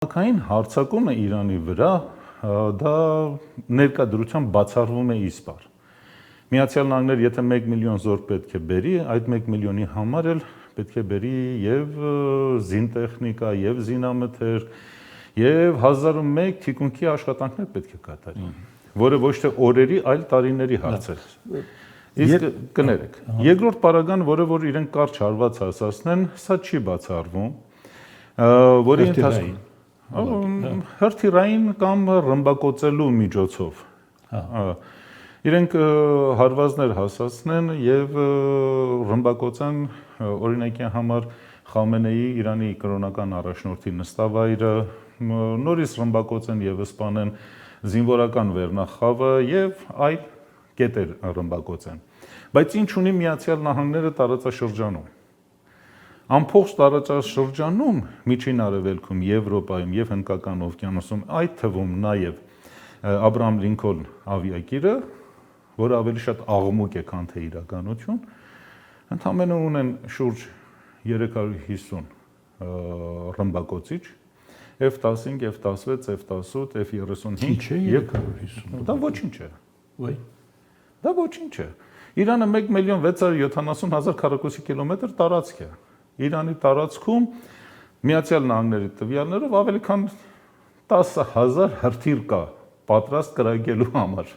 Քաղաքային հարձակումը Իրանի վրա դա ներկայդրությամբ բացառվում է իսպար։ Միացյալ Նահանգները եթե 1 միլիոն զորք պետք է բերի, այդ 1 միլիոնի համար էլ պետք է բերի եւ զինտեխնիկա, եւ զինամթերք, եւ 1001 թիկունքի աշխատանքներ պետք է կատարի, որը ոչ թե օրերի, այլ տարիների հարց է։ Իսկ կներեք, երկրորդ պարագան, որը որ իրենք կարճ հարված հասցնեն, սա չի բացառվում, որի ընթացքում հրթիռային կամ ռմբակոծելու միջոցով իրենք հարվածներ հասցնեն եւ ռմբակոծեն օրինակի համար Խամենեի Իրանի կրոնական առաջնորդի նստավայրը, նորից ռմբակոծեն եւ սպանեն զինվորական վերնախավը եւ այլ կետեր ռմբակոծեն։ Բայց ինչ ունի Միացյալ Նահանգները տարածաշրջանում։ Ամփոխ տարածաշրջանում Միջին Արևելքում, Եվրոպայում եւ Հնդկական օվկիանոսում, այդ թվում նաեւ Աբրահամ Լինքոլն ավիակիրը, որը ավելի շատ աղմուկ է, քան թե իրականություն, ընդամենը ունեն շուրջ 350 ռմբակոծիչ, F-15, F-16, F-18, F-35 եւ 350։ Դա ոչինչ է։ Ոյ։ Դա ոչինչ է։ Իրանը 1.670.000 քառակուսի կիլոմետր տարածք է։ Իրանի տարածքում Միացյալ Նահանգների տվյալներով ավելի քան 10,000 հրթիռ կա պատրաստ կրակելու համար։